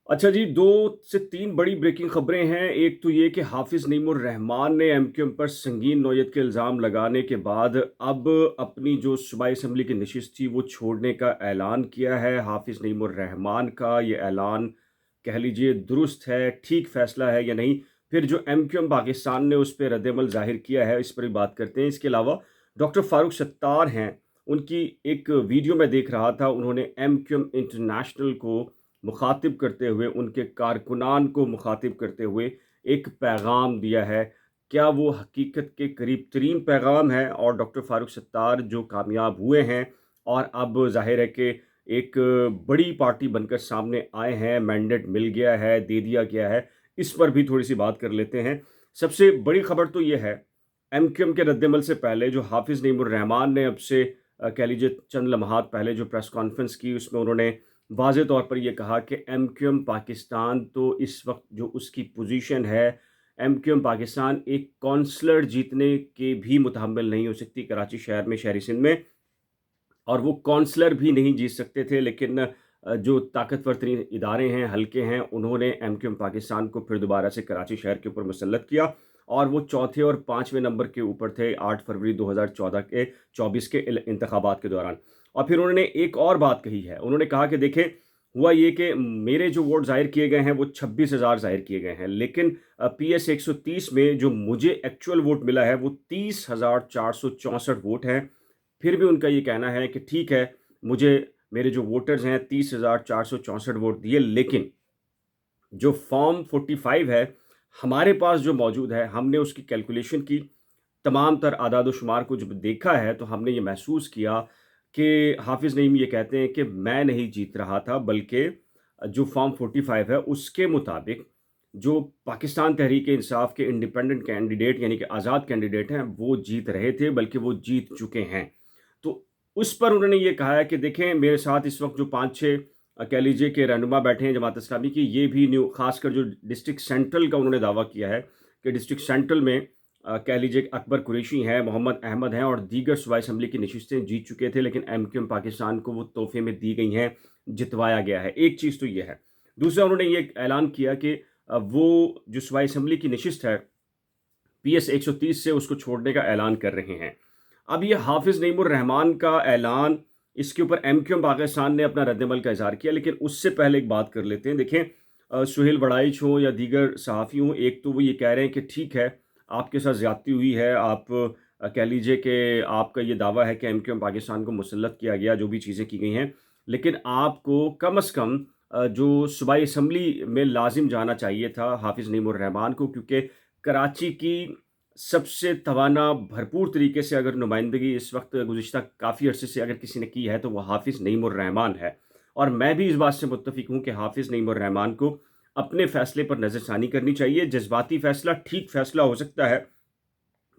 अच्छा जी, 2 से 3 बड़ी ब्रेकिंग खबरें हैं। एक तो ये कि हाफ़िज़ नईमुर रहमान ने एमक्यूएम पर संगीन नौयत के इल्ज़ाम लगाने के बाद अब अपनी जो सूबाई असम्बली की नशिस्त थी वो छोड़ने का ऐलान किया है। हाफ़िज़ नईमुर रहमान का ये ऐलान कह लीजिए दुरुस्त है, ठीक फ़ैसला है या नहीं? फिर जो एमक्यूएम पाकिस्तान ने उस पे रद्द-ए-अमल ज़ाहिर किया है, इस पर भी बात करते हैं। इसके अलावा डॉक्टर फ़ारूक सत्तार हैं, उनकी एक वीडियो मैं देख रहा था, उन्होंने एमक्यूएम इंटरनेशनल को मुखातिब करते हुए, उनके कारकुनान को मुखातिब करते हुए एक पैगाम दिया है। क्या वो हकीकत के करीब तरीन पैगाम है? और डॉक्टर फ़ारूक सत्तार जो कामयाब हुए हैं और अब ज़ाहिर है कि एक बड़ी पार्टी बनकर सामने आए हैं, मैंडेट मिल गया है, दे दिया गया है, इस पर भी थोड़ी-सी बात कर लेते हैं। सबसे बड़ी खबर तो ये है, एमक्यूएम के रद्द-ए-अमल से पहले जो हाफ़िज़ नईमुर रहमान ने अब से कह लीजिए चंद लम्हात पहले जो प्रेस कॉन्फ्रेंस की, उसमें उन्होंने वाज़े तौर पर ये कहा कि एमक्यूएम पाकिस्तान तो इस वक्त जो उसकी पोजीशन है, एमक्यूएम पाकिस्तान एक कौंसलर जीतने के भी मुतहम्मिल नहीं हो सकती कराची शहर में, शहरी सिंध में, और वो कौंसलर भी नहीं जीत सकते थे। लेकिन जो ताकतवर तरीन इदारे हैं, हलके हैं, उन्होंने एमक्यूएम पाकिस्तान को फिर दोबारा से कराची शहर के ऊपर मुसल्लत किया और वो चौथे और पाँचवें नंबर के ऊपर थे 8 फरवरी 2014 के 24 के इंतखाबात के दौरान। और फिर उन्होंने एक और बात कही है, उन्होंने कहा कि देखें, हुआ ये कि मेरे जो वोट ज़ाहिर किए गए हैं वो 26,000 ज़ाहिर किए गए हैं, लेकिन पीएस 130 में जो मुझे एक्चुअल वोट मिला है वो 30,464 वोट हैं। फिर भी उनका ये कहना है कि ठीक है, मुझे मेरे जो वोटर्स हैं 30,464 वोट दिए, लेकिन जो फॉर्म 45 है, हमारे पास जो मौजूद है, हमने उसकी कैलकुलेशन की, तमाम तर आदाद-ओ-शुमार को जब देखा है, तो हमने ये महसूस किया कि हाफ़िज़ नईम ये कहते हैं कि मैं नहीं जीत रहा था, बल्कि जो फॉर्म 45 है, उसके मुताबिक जो पाकिस्तान तहरीक-ए-इंसाफ़ के इंडिपेंडेंट कैंडिडेट यानी कि आज़ाद कैंडिडेट हैं, वो जीत रहे थे, बल्कि वो जीत चुके हैं। तो उस पर उन्होंने ये कहा है कि देखें, मेरे साथ इस वक्त जो 5-6 कह लीजिए कि रहनुमा बैठे हैं जमात इस्लामी की, ये भी न्यू खासकर जो डिस्ट्रिक्ट सेंट्रल का उन्होंने दावा किया है कि डिस्ट्रिक्ट सेंट्रल में कह लीजिए कि अकबर कुरैशी हैं, मोहम्मद अहमद हैं और दीगर सूबाई असम्बली की नशिस्तें जीत चुके थे, लेकिन एमक्यूएम पाकिस्तान को वो तोहफे में दी गई हैं, जितवाया गया है। एक चीज़ तो ये है। दूसरा, उन्होंने ये ऐलान किया कि वो जो सूबाई असम्बली की नशिस्त है, पीएस 130 से उसको छोड़ने का ऐलान कर रहे हैं। अब ये हाफ़िज़ नईमुर रहमान का ऐलान, इसके ऊपर एमक्यूएम पाकिस्तान ने अपना रद्द-ए-अमल का इज़हार किया, लेकिन उससे पहले एक बात कर लेते हैं। देखें, सुहेल वड़ाइच हों या दीगर सहाफ़ी हों, एक तो वो ये कह रहे हैं कि ठीक है, आपके साथ ज़्यादती हुई है, आप कह लीजिए कि आपका ये दावा है कि एमक्यूएम पाकिस्तान को मुसल्लत किया गया, जो भी चीज़ें की गई हैं, लेकिन आपको कम अज़ कम जो सूबाई असम्बली में लाज़िम जाना चाहिए था हाफ़िज़ नईमुर रहमान को, क्योंकि कराची की सबसे तवाना भरपूर तरीके से अगर नुमाइंदगी इस वक्त गुज़िश्ता काफ़ी अरसे से अगर किसी ने की है, तो वो हाफ़िज़ नईमुर रहमान है। और मैं भी इस बात से मुत्तफ़िक हूँ कि हाफ़िज़ नईमुर रहमान को अपने फ़ैसले पर नज़रसानी करनी चाहिए। जज़्बाती फ़ैसला ठीक फ़ैसला हो सकता है,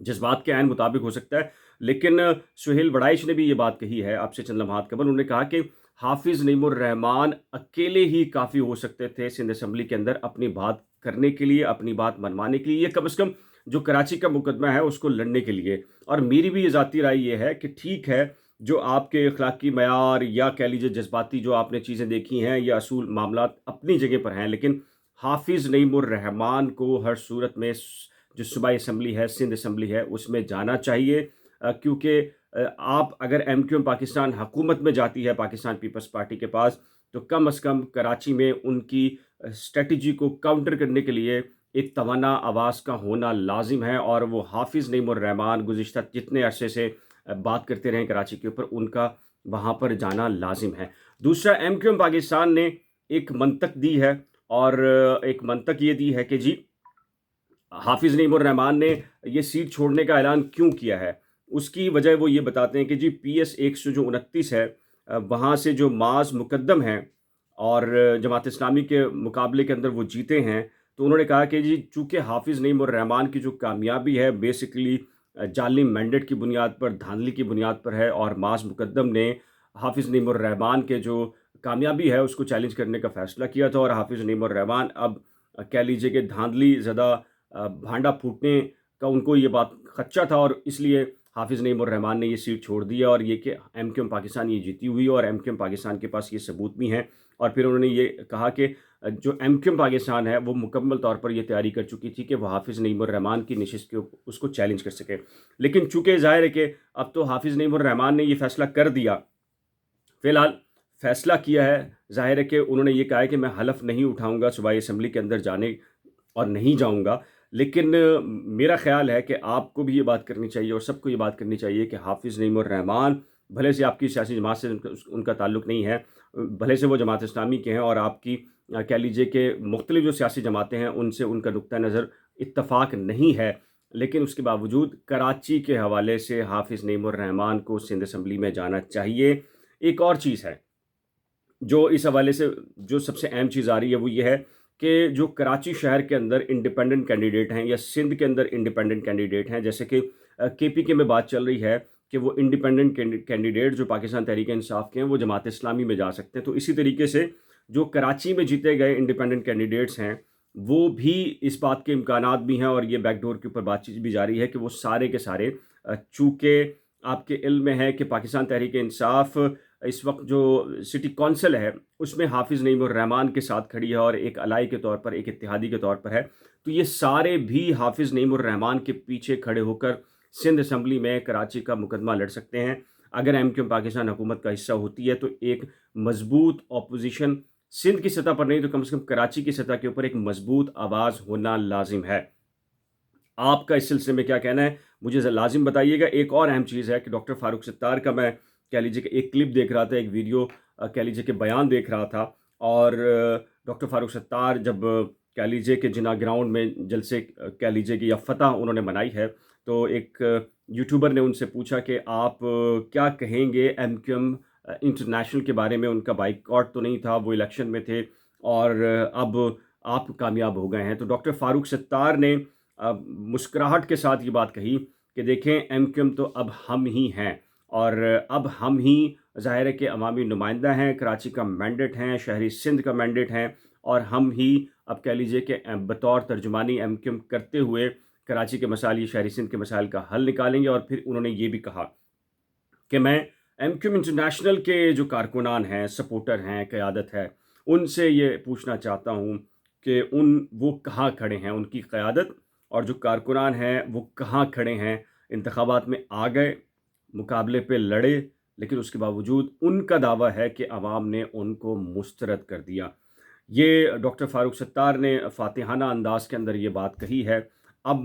जज़्बात के ऐन मुताबिक हो सकता है, लेकिन सुहेल वड़ाइच ने भी ये बात कही है अब से चंद लम्हात कबल। उन्होंने कहा कि हाफ़िज़ नईमुर रहमान अकेले ही काफ़ी हो सकते थे सिंध असेंबली के अंदर अपनी बात करने के लिए, अपनी बात मनवाने के लिए, या कम से कम जो कराची का मुकदमा है उसको लड़ने के लिए। और मेरी भी ये ज़ाती राय ये है कि ठीक है, जो आपके अखलाकी मयार या कह लीजिए जज़्बाती जो आपने चीज़ें देखी हैं, या असूल मामलात अपनी जगह पर हैं, लेकिन हाफ़िज़ नईमुर रहमान को हर सूरत में जो सूबाई असम्बली है, सिंध असम्बली है, उसमें जाना चाहिए, क्योंकि आप अगर एमक्यूएम पाकिस्तान हुकूमत में जाती है पाकिस्तान पीपल्स पार्टी के पास, तो कम अज़ कम कराची में उनकी स्ट्रैटेजी को काउंटर करने के लिए एक तवाना आवाज़ का होना लाज़िम है, और वो हाफ़िज़ नईमुर रहमान गुज़िश्ता जितने अरसे से बात करते रहे कराची के ऊपर, उनका वहाँ पर जाना लाज़िम है। दूसरा, एमक्यूएम पाकिस्तान ने एक मंतक दी है, और एक मंतक ये दी है कि जी, हाफ़िज़ नईमुर रहमान ने ये सीट छोड़ने का ऐलान क्यों किया है? उसकी वजह वो ये बताते हैं कि जी, पीएस 129 है, वहाँ से जो माज़ मुक़द्दम हैं और जमात इस्लामी के मुकाबले के अंदर वो जीते हैं, तो उन्होंने कहा कि जी, चूँकि हाफ़िज़ नईमुर रहमान की जो कामयाबी है बेसिकली जाली मैंडेट की बुनियाद पर, धांधली की बुनियाद पर है, और माज़ मुक़द्दम ने हाफ़िज़ नईमुर रहमान के जो कामयाबी है उसको चैलेंज करने का फ़ैसला किया था, और हाफ़िज़ नईमुर रहमान अब कह लीजिए कि धांधली ज़दा भांडा फूटने का उनको ये बात खदशा था, और इसलिए हाफ़िज़ नईमुर रहमान ने ये सीट छोड़ दी है, और ये कि एमक्यूएम पाकिस्तान ये जीती हुई है, और एमक्यूएम पाकिस्तान के पास ये सबूत भी हैं। اور پھر انہوں نے یہ کہا کہ جو ایم کیو ایم پاکستان ہے وہ مکمل طور پر یہ تیاری کر چکی تھی کہ وہ حافظ نعیم الرحمان کی نشست کے اس کو چیلنج کر سکے، لیکن چونکہ ظاہر ہے کہ اب تو حافظ نعیم الرحمان نے یہ فیصلہ کر دیا، فی الحال فیصلہ کیا ہے، ظاہر ہے کہ انہوں نے یہ کہا ہے کہ میں حلف نہیں اٹھاؤں گا صوبائی اسمبلی کے اندر جانے اور نہیں جاؤں گا، لیکن میرا خیال ہے کہ آپ کو بھی یہ بات کرنی چاہیے اور سب کو یہ بات کرنی چاہیے کہ حافظ نعیم الرحمان بھلے سے آپ کی سیاسی جماعت سے ان کا تعلق نہیں ہے، بھلے سے وہ جماعت اسلامی کے ہیں اور آپ کی کہہ لیجیے کہ مختلف جو سیاسی جماعتیں ہیں ان سے ان کا نقطہ نظر اتفاق نہیں ہے، لیکن اس کے باوجود کراچی کے حوالے سے حافظ نعیم الرحمان کو سندھ اسمبلی میں جانا چاہیے۔ ایک اور چیز ہے جو اس حوالے سے جو سب سے اہم چیز آ رہی ہے وہ یہ ہے کہ جو کراچی شہر کے اندر انڈیپینڈنٹ کینڈیڈیٹ ہیں یا سندھ کے اندر انڈیپینڈنٹ کینڈیڈیٹ ہیں، جیسے کہ کے پی کے میں بات چل رہی ہے کہ وہ انڈیپینڈنٹ کینڈیڈیٹ جو پاکستان تحریک انصاف کے ہیں وہ جماعت اسلامی میں جا سکتے ہیں، تو اسی طریقے سے جو کراچی میں جیتے گئے انڈیپینڈنٹ کینڈیڈیٹس ہیں وہ بھی اس بات کے امکانات بھی ہیں اور یہ بیک ڈور کے اوپر بات چیت بھی جاری ہے کہ وہ سارے کے سارے چونکہ آپ کے علم میں ہے کہ پاکستان تحریک انصاف اس وقت جو سٹی کونسل ہے اس میں حافظ نعیم الرحمان کے ساتھ کھڑی ہے اور ایک الائی کے طور پر، ایک اتحادی کے طور پر ہے، تو یہ سارے بھی حافظ نعیم الرحمان کے پیچھے کھڑے ہو کر سندھ اسمبلی میں کراچی کا مقدمہ لڑ سکتے ہیں۔ اگر ایم کیو ایم پاکستان حکومت کا حصہ ہوتی ہے تو ایک مضبوط اپوزیشن سندھ کی سطح پر نہیں تو کم سے کم کراچی کی سطح کے اوپر ایک مضبوط آواز ہونا لازم ہے۔ آپ کا اس سلسلے میں کیا کہنا ہے مجھے لازم بتائیے گا۔ ایک اور اہم چیز ہے کہ ڈاکٹر فاروق ستار کا میں کہہ لیجیے کہ ایک کلپ دیکھ رہا تھا، ایک ویڈیو کہہ لیجیے کہ بیان دیکھ رہا تھا، اور ڈاکٹر فاروق ستار جب کہہ لیجیے کہ جنا گراؤنڈ میں جلسے کہہ لیجیے کہ یا فتح انہوں نے منائی ہے، تو ایک یوٹیوبر نے ان سے پوچھا کہ آپ کیا کہیں گے ایم کیو ایم انٹرنیشنل کے بارے میں، ان کا بائیکاٹ تو نہیں تھا، وہ الیکشن میں تھے اور اب آپ کامیاب ہو گئے ہیں، تو ڈاکٹر فاروق ستار نے مسکراہٹ کے ساتھ یہ بات کہی کہ دیکھیں ایم کیو ایم تو اب ہم ہی ہیں، اور اب ہم ہی ظاہر ہے کہ عوامی نمائندہ ہیں، کراچی کا مینڈیٹ ہیں، شہری سندھ کا مینڈیٹ ہیں، اور ہم ہی اب کہہ لیجئے کہ بطور ترجمانی ایم کیو ایم کرتے ہوئے کراچی کے مسائل یا شہری سندھ کے مسائل کا حل نکالیں گے۔ اور پھر انہوں نے یہ بھی کہا کہ میں ایم کیو ایم انٹرنیشنل کے جو کارکنان ہیں، سپورٹر ہیں، قیادت ہے، ان سے یہ پوچھنا چاہتا ہوں کہ وہ کہاں کھڑے ہیں، ان کی قیادت اور جو کارکنان ہیں وہ کہاں کھڑے ہیں؟ انتخابات میں آ گئے، مقابلے پہ لڑے، لیکن اس کے باوجود ان کا دعویٰ ہے کہ عوام نے ان کو مسترد کر دیا۔ یہ ڈاکٹر فاروق ستار نے فاتحانہ انداز کے اندر یہ بات کہی ہے۔ اب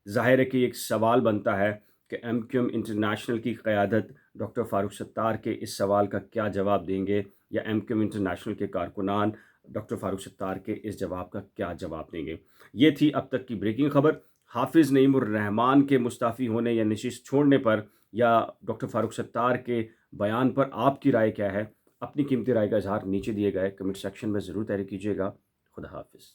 ظاہر ہے کہ ایک سوال بنتا ہے کہ ایم کیو ایم انٹرنیشنل کی قیادت ڈاکٹر فاروق ستار کے اس سوال کا کیا جواب دیں گے، یا ایم کیو ایم انٹرنیشنل کے کارکنان ڈاکٹر فاروق ستار کے اس جواب کا کیا جواب دیں گے۔ یہ تھی اب تک کی بریکنگ خبر۔ حافظ نعیم الرحمان کے مستعفی ہونے یا نشست چھوڑنے پر یا ڈاکٹر فاروق ستار کے بیان پر آپ کی رائے کیا ہے؟ اپنی قیمتی رائے کا اظہار نیچے دیے گئے کمنٹ سیکشن میں ضرور تحریر کیجیے گا۔ خدا حافظ۔